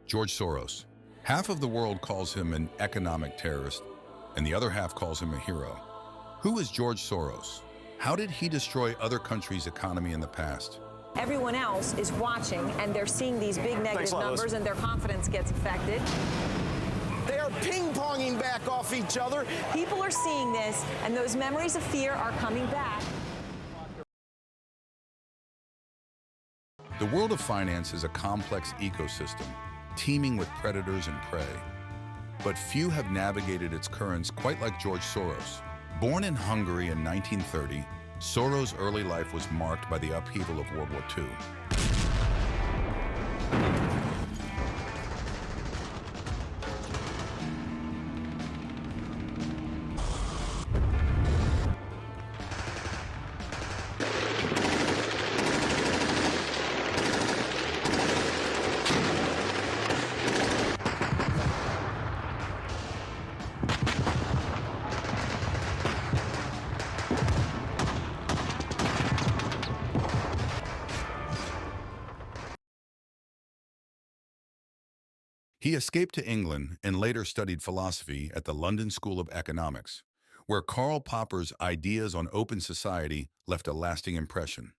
George Soros. Half of the world calls him an economic terrorist, and the other half calls him a hero. Who is George Soros? How did he destroy other countries' economy in the past? Everyone else is watching, and they're seeing these big negative numbers, and their confidence gets affected. They are ping-ponging back off each other. People are seeing this, and those memories of fear are coming back. The world of finance is a complex ecosystem, teeming with predators and prey. But few have navigated its currents quite like George Soros. Born in Hungary in 1930, Soros' early life was marked by the upheaval of World War II. He escaped to England and later studied philosophy at the London School of Economics, where Karl Popper's ideas on open society left a lasting impression.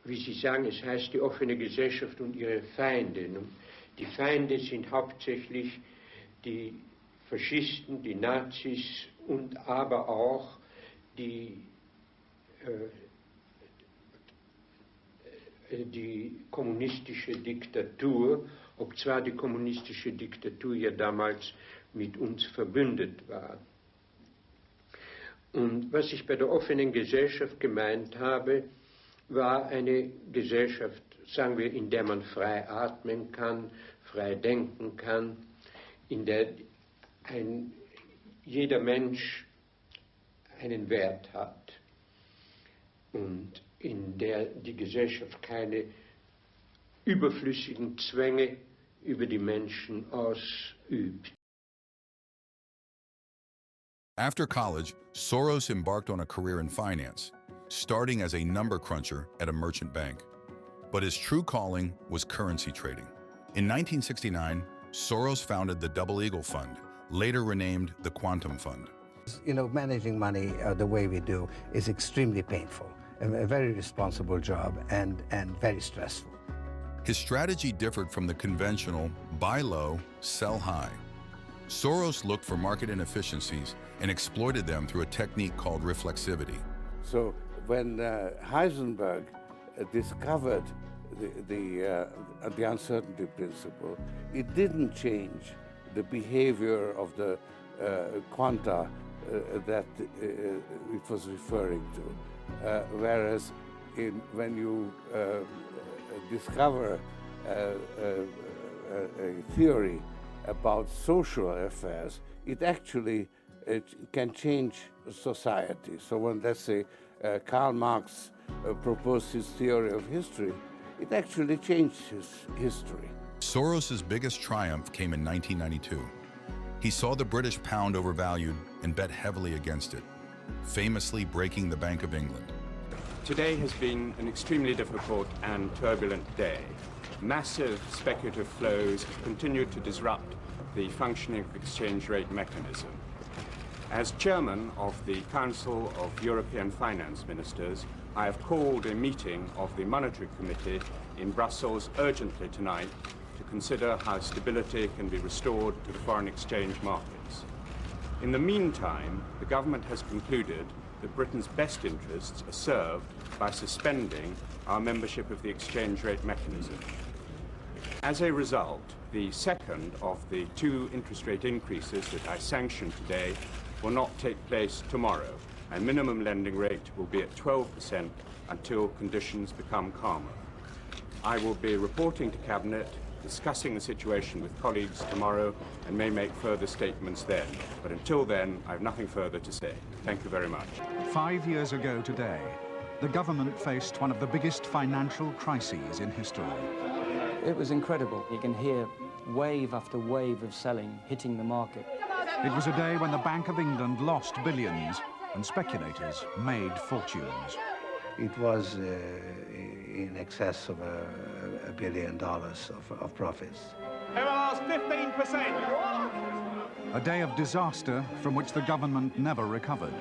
Wie Sie sagen, es heißt die offene Gesellschaft und ihre Feinde. Die Feinde sind hauptsächlich die Faschisten, die Nazis und aber auch die kommunistische Diktatur, obzwar die kommunistische Diktatur ja damals mit uns verbündet war. Und was ich bei der offenen Gesellschaft gemeint habe, war eine Gesellschaft, sagen wir, in der man frei atmen kann, frei denken kann, in der jeder Mensch einen Wert hat und in der die Gesellschaft keine überflüssigen Zwänge über die Menschen ausübt. After college, Soros embarked on a career in finance, starting as a number cruncher at a merchant bank. But his true calling was currency trading. In 1969, Soros founded the Double Eagle Fund, later renamed the Quantum Fund. You know, managing money the way we do is extremely painful, a very responsible job and very stressful. His strategy differed from the conventional buy low, sell high. Soros looked for market inefficiencies and exploited them through a technique called reflexivity. So when Heisenberg discovered the uncertainty principle, it didn't change the behavior of the quanta that it was referring to. Whereas when you discover a theory about social affairs, it actually can change society. So when, let's say, Karl Marx proposed his theory of history, it actually changed his history. Soros's biggest triumph came in 1992. He saw the British pound overvalued and bet heavily against it, famously breaking the Bank of England. Today has been an extremely difficult and turbulent day. Massive speculative flows have continued to disrupt the functioning of the exchange rate mechanism. As chairman of the Council of European Finance Ministers, I have called a meeting of the Monetary Committee in Brussels urgently tonight to consider how stability can be restored to the foreign exchange markets. In the meantime, the government has concluded that Britain's best interests are served by suspending our membership of the exchange rate mechanism. As a result, the second of the two interest rate increases that I sanction today will not take place tomorrow, and minimum lending rate will be at 12% until conditions become calmer. I will be reporting to Cabinet, discussing the situation with colleagues tomorrow, and may make further statements then. But until then, I have nothing further to say. Thank you very much. 5 years ago today, the government faced one of the biggest financial crises in history. It was incredible. You can hear wave after wave of selling hitting the market. It was a day when the Bank of England lost billions and speculators made fortunes. It was in excess of $1 billion of profits. A day of disaster from which the government never recovered.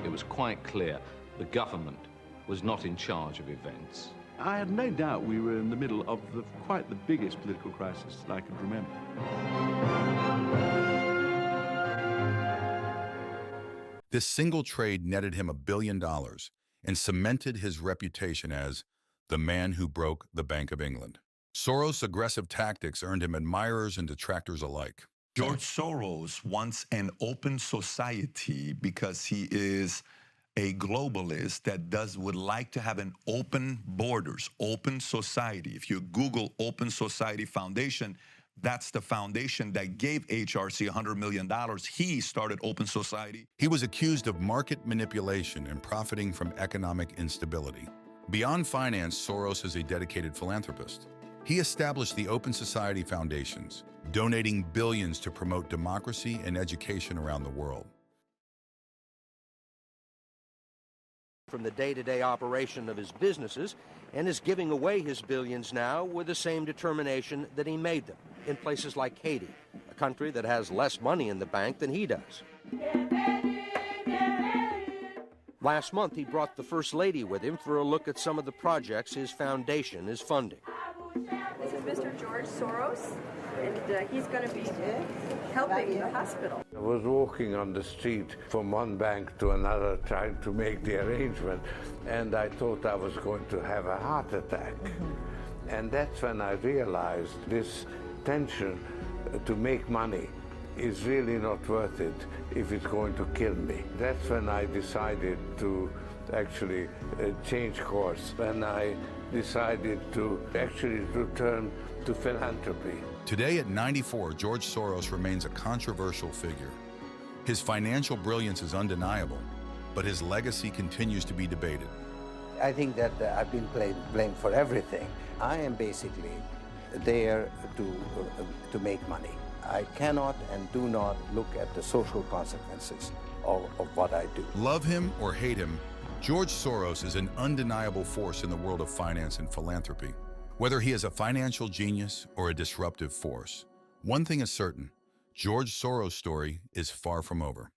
It was quite clear the government was not in charge of events. I had no doubt we were in the middle of quite the biggest political crisis that I could remember. This single trade netted him $1 billion and cemented his reputation as the man who broke the Bank of England. Soros' aggressive tactics earned him admirers and detractors alike. George Soros wants an open society because he is a globalist that would like to have an open borders, open society. If you Google Open Society Foundation, that's the foundation that gave HRC $100 million. He started Open Society. He was accused of market manipulation and profiting from economic instability. Beyond finance, Soros is a dedicated philanthropist. He established the Open Society Foundations, donating billions to promote democracy and education around the world. From the day-to-day operation of his businesses, and is giving away his billions now with the same determination that he made them in places like Haiti, a country that has less money in the bank than he does. Last month, he brought the First Lady with him for a look at some of the projects his foundation is funding. This is Mr. George Soros, and he's going to be helping the hospital. I was walking on the street from one bank to another trying to make the arrangement, and I thought I was going to have a heart attack. And that's when I realized this tension to make money is really not worth it if it's going to kill me. That's when I decided to actually change course, when I decided to actually return to philanthropy. Today at 94, George Soros remains a controversial figure. His financial brilliance is undeniable, but his legacy continues to be debated. I think that I've been blamed for everything. I am basically there to make money. I cannot and do not look at the social consequences of what I do. Love him or hate him, George Soros is an undeniable force in the world of finance and philanthropy. Whether he is a financial genius or a disruptive force, one thing is certain: George Soros' story is far from over.